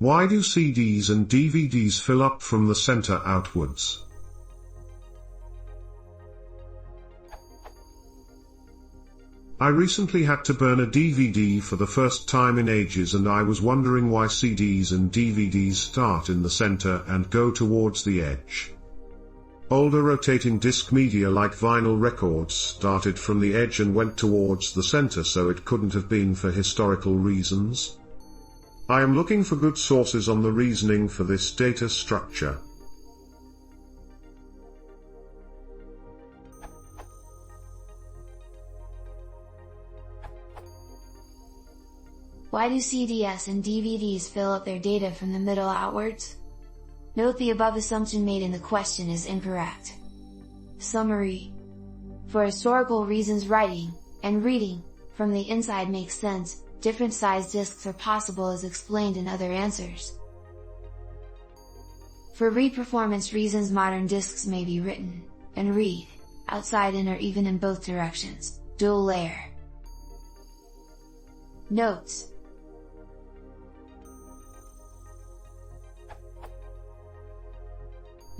Why do CDs and DVDs fill up from the center outwards? I recently had to burn a DVD for the first time in ages, and I was wondering why CDs and DVDs start in the center and go towards the edge. Older rotating disc media like vinyl records started from the edge and went towards the center, so it couldn't have been for historical reasons. I am looking for good sources on the reasoning for this data structure. Why do CDs and DVDs fill up their data from the middle outwards? Note the above assumption made in the question is incorrect. Summary. For historical reasons, writing and reading from the inside makes sense. Different size discs are possible as explained in other answers. For read performance reasons, modern discs may be written and read outside in or even in both directions. Dual layer. Notes.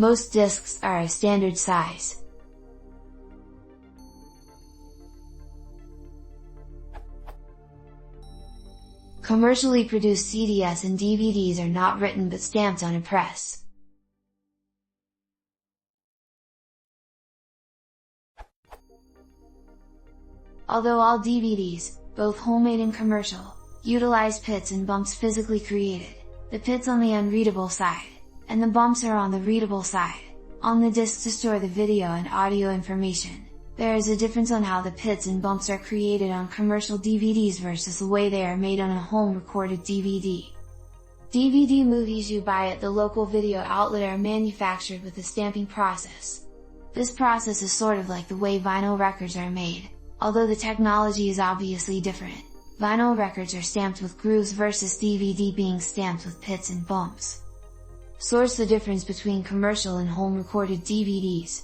Most discs are a standard size. Commercially produced CDs and DVDs are not written but stamped on a press. Although all DVDs, both homemade and commercial, utilize pits and bumps physically created, the pits on the unreadable side, and the bumps are on the readable side, on the disc to store the video and audio information. There is a difference on how the pits and bumps are created on commercial DVDs versus the way they are made on a home recorded DVD. DVD movies you buy at the local video outlet are manufactured with a stamping process. This process is sort of like the way vinyl records are made, although the technology is obviously different. Vinyl records are stamped with grooves versus DVD being stamped with pits and bumps. Source: the difference between commercial and home recorded DVDs.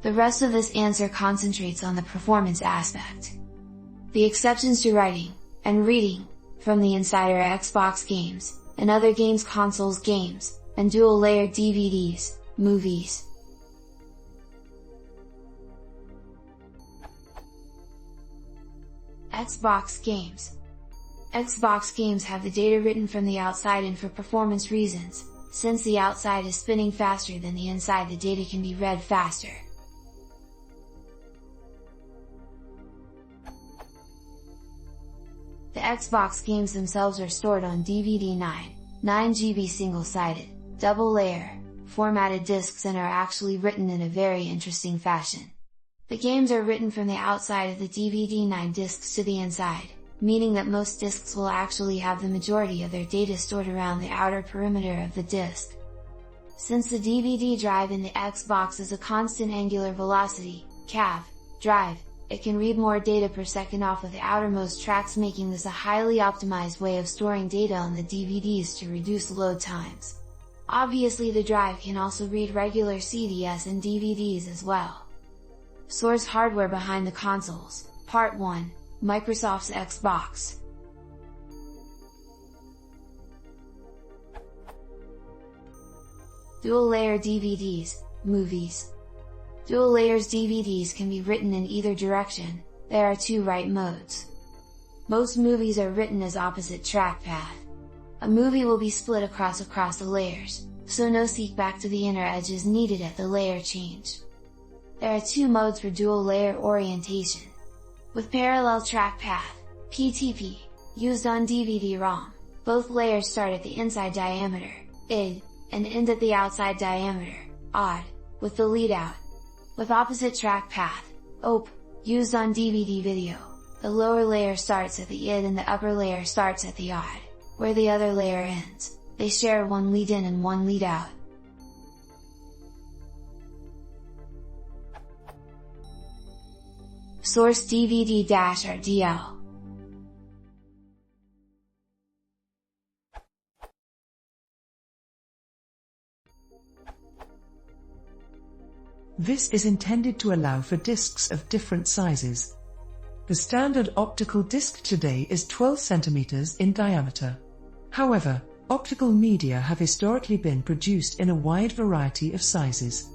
The rest of this answer concentrates on the performance aspect. The exceptions to writing and reading from the inside are Xbox games, and other games, consoles games, and dual-layer DVDs, movies. Xbox games. Xbox games have the data written from the outside, and for performance reasons, since the outside is spinning faster than the inside, the data can be read faster. The Xbox games themselves are stored on DVD 9 GB single-sided, double-layer, formatted discs, and are actually written in a very interesting fashion. The games are written from the outside of the DVD 9 discs to the inside, meaning that most discs will actually have the majority of their data stored around the outer perimeter of the disc. Since the DVD drive in the Xbox is a constant angular velocity, CAV, drive, it can read more data per second off of the outermost tracks, making this a highly optimized way of storing data on the DVDs to reduce load times. Obviously, the drive can also read regular CDs and DVDs as well. Source: hardware behind the consoles. Part 1, Microsoft's Xbox. Dual-layer DVDs, movies. Dual layers DVDs can be written in either direction. There are two write modes. Most movies are written as opposite track path. A movie will be split across the layers, so no seek back to the inner edge is needed at the layer change. There are two modes for dual layer orientation. With parallel track path, PTP, used on DVD-ROM, both layers start at the inside diameter, id, and end at the outside diameter, odd, with the lead out. With opposite track path, OP, used on DVD video, the lower layer starts at the id and the upper layer starts at the odd, where the other layer ends. They share one lead in and one lead out. Source: DVD-RDL. This is intended to allow for discs of different sizes. The standard optical disc today is 12 centimeters in diameter. However, optical media have historically been produced in a wide variety of sizes.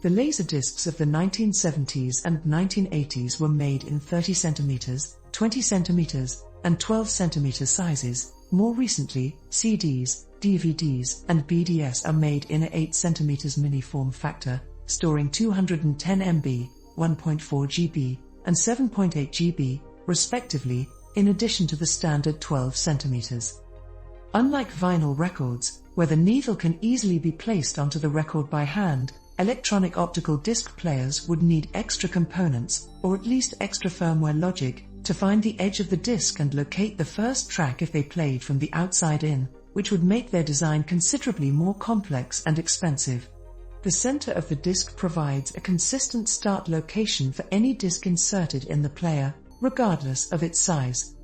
The laser discs of the 1970s and 1980s were made in 30 centimeters, 20 centimeters, and 12 centimeter sizes. More recently, CDs, DVDs, and BDS are made in a 8 centimeters mini form factor, storing 210 MB, 1.4 GB, and 7.8 GB, respectively, in addition to the standard 12 centimeters. Unlike vinyl records, where the needle can easily be placed onto the record by hand, electronic optical disc players would need extra components, or at least extra firmware logic, to find the edge of the disc and locate the first track if they played from the outside in, which would make their design considerably more complex and expensive. The center of the disc provides a consistent start location for any disc inserted in the player, regardless of its size.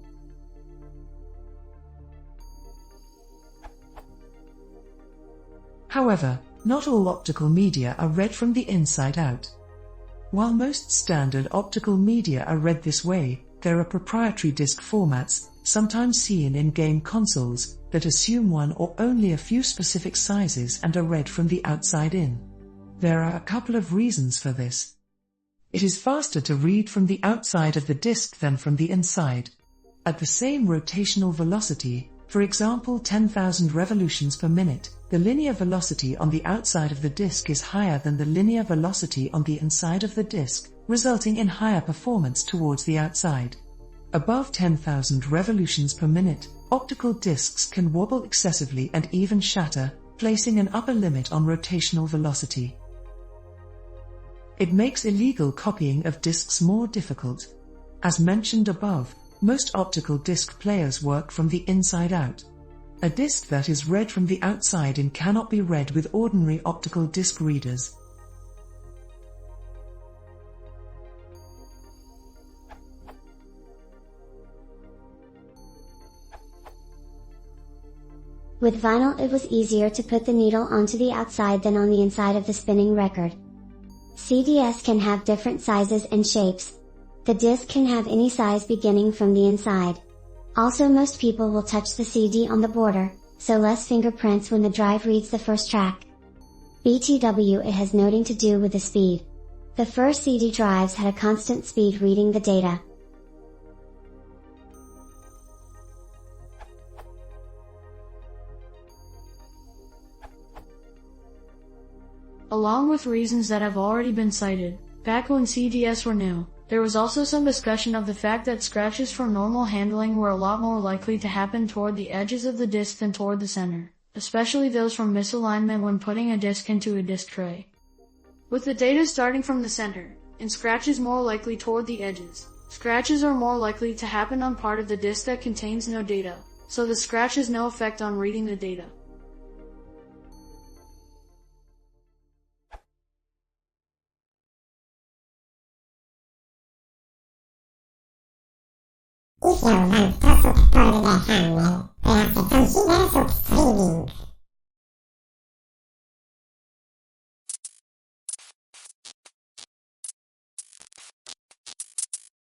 However, not all optical media are read from the inside out. While most standard optical media are read this way, there are proprietary disc formats, sometimes seen in game consoles, that assume one or only a few specific sizes and are read from the outside in. There are a couple of reasons for this. It is faster to read from the outside of the disc than from the inside. At the same rotational velocity, for example 10,000 revolutions per minute, the linear velocity on the outside of the disc is higher than the linear velocity on the inside of the disc, resulting in higher performance towards the outside. Above 10,000 revolutions per minute, optical discs can wobble excessively and even shatter, placing an upper limit on rotational velocity. It makes illegal copying of discs more difficult. As mentioned above, most optical disc players work from the inside out. A disc that is read from the outside in cannot be read with ordinary optical disc readers. With vinyl it was easier to put the needle onto the outside than on the inside of the spinning record. CDs can have different sizes and shapes. The disc can have any size beginning from the inside. Also, most people will touch the CD on the border, so less fingerprints when the drive reads the first track. BTW, it has nothing to do with the speed. The first CD drives had a constant speed reading the data. Along with reasons that have already been cited, back when CDs were new, there was also some discussion of the fact that scratches from normal handling were a lot more likely to happen toward the edges of the disc than toward the center, especially those from misalignment when putting a disc into a disc tray. With the data starting from the center, and scratches more likely toward the edges, scratches are more likely to happen on part of the disc that contains no data, so the scratch has no effect on reading the data. If jag väntar så tar det där handlingen för att det kan hinna så streaming.